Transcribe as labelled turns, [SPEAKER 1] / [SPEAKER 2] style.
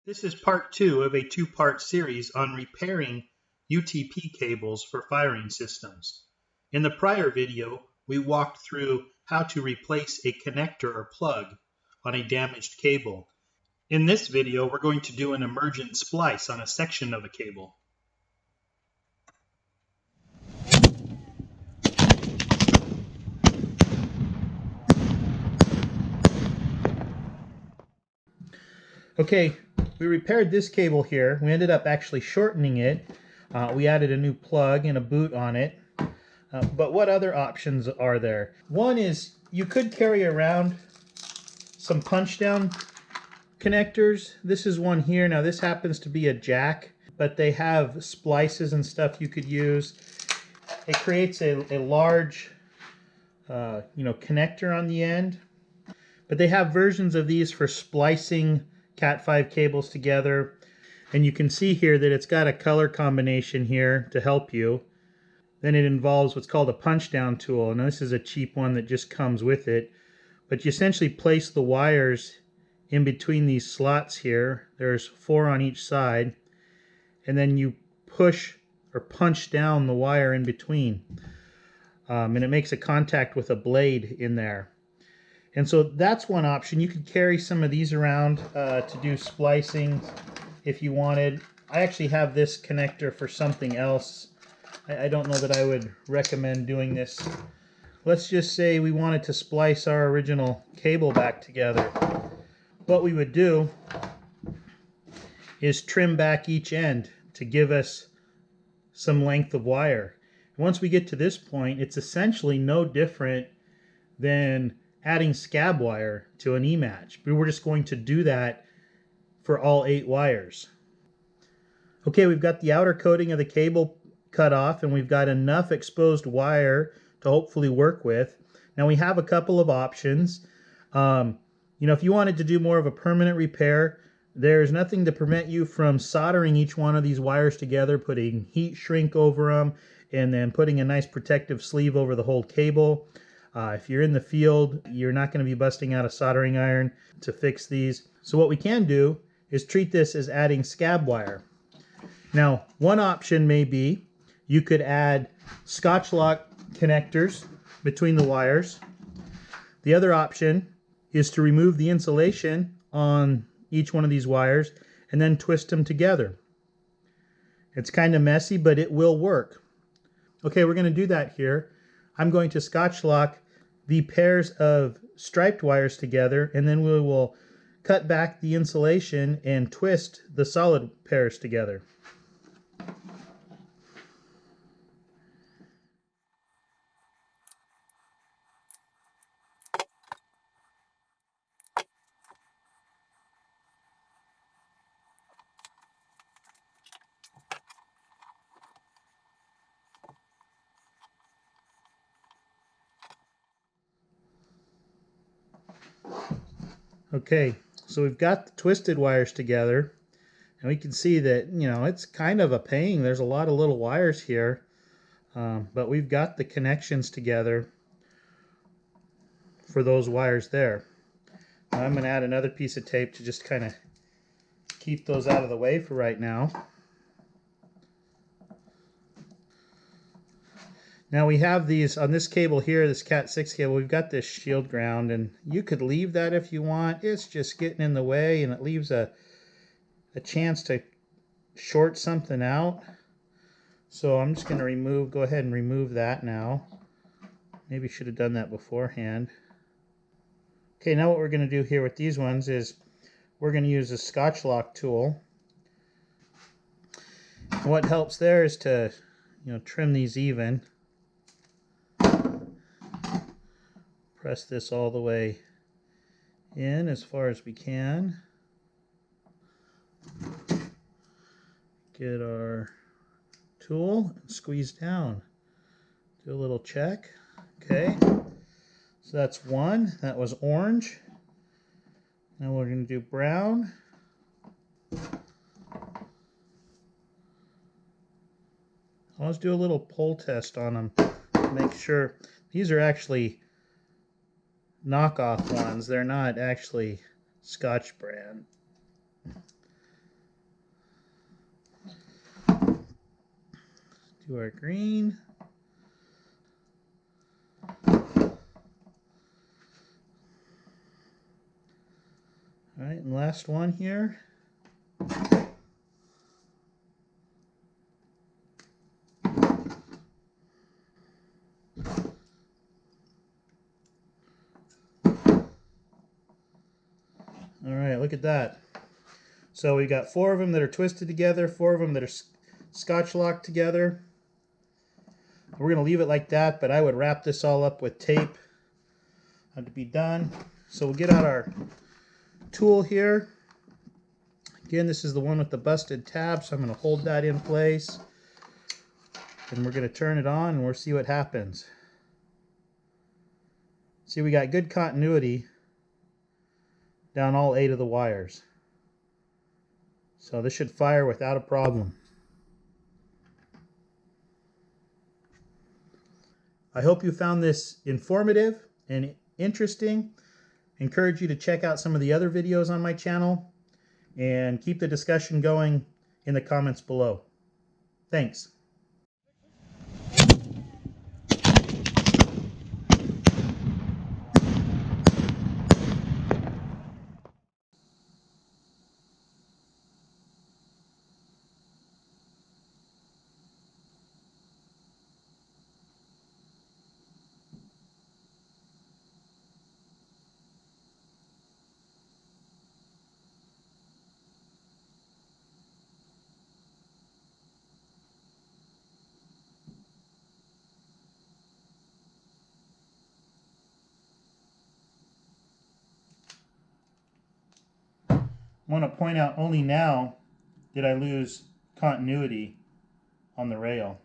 [SPEAKER 1] This is part 2 of a two-part series on repairing UTP cables for firing systems. In the prior video, we walked through how to replace a connector or plug on a damaged cable. In this video, we're going to do an emergent splice on a section of a cable. Okay, we repaired this cable here. We ended up actually shortening it. We added a new plug and a boot on it. But what other options are there? One is you could carry around some punch down connectors. This is one here. Now this happens to be a jack, but they have splices and stuff you could use. It creates a large connector on the end. But they have versions of these for splicing Cat5 cables together. And you can see here that it's got a color combination here to help you. Then it involves what's called a punch down tool. And this is a cheap one that just comes with it. But you essentially place the wires in between these slots here. There's 4 on each side. And then you push or punch down the wire in between. And it makes a contact with a blade in there. And so that's one option. You could carry some of these around to do splicing if you wanted. I actually have this connector for something else. I don't know that I would recommend doing this. Let's just say we wanted to splice our original cable back together. What we would do is trim back each end to give us some length of wire. Once we get to this point, it's essentially no different than adding scab wire to an E-match. But we're just going to do that for all 8 wires. Okay, we've got the outer coating of the cable cut off, and we've got enough exposed wire to hopefully work with. Now we have a couple of options. If you wanted to do more of a permanent repair, there's nothing to prevent you from soldering each one of these wires together, putting heat shrink over them, and then putting a nice protective sleeve over the whole cable. If you're in the field, you're not going to be busting out a soldering iron to fix these. So what we can do is treat this as adding scab wire. Now, one option may be you could add Scotch lock connectors between the wires. The other option is to remove the insulation on each one of these wires and then twist them together. It's kind of messy, but it will work. Okay, we're going to do that here. I'm going to Scotch lock the pairs of striped wires together, and then we will cut back the insulation and twist the solid pairs together. Okay, so we've got the twisted wires together, and we can see that, it's kind of a pain. There's a lot of little wires here, but we've got the connections together for those wires there. Now I'm going to add another piece of tape to just kind of keep those out of the way for right now. Now we have these on this cable here, this Cat6 cable, we've got this shield ground, and you could leave that if you want. It's just getting in the way, and it leaves a chance to short something out. So I'm just going to go ahead and remove that now. Maybe should have done that beforehand. Okay, now what we're going to do here with these ones is we're going to use a Scotch lock tool. And what helps there is to trim these even. Press this all the way in as far as we can. Get our tool and squeeze down. Do a little check. Okay, so that's one. That was orange. Now we're going to do brown. Let's do a little pull test on them to make sure. These are actually knockoff ones. They're not actually Scotch brand. Do our green. All right, and last one here. All right, look at that. So we got 4 of them that are twisted together, 4 of them that are scotch locked together. We're going to leave it like that, but I would wrap this all up with tape to be done. So we'll get out our tool here. Again, this is the one with the busted tab, so I'm going to hold that in place. And we're going to turn it on and we'll see what happens. See, we got good continuity down all 8 of the wires. So this should fire without a problem. I hope you found this informative and interesting. I encourage you to check out some of the other videos on my channel and keep the discussion going in the comments below. Thanks. I want to point out only now did I lose continuity on the rail.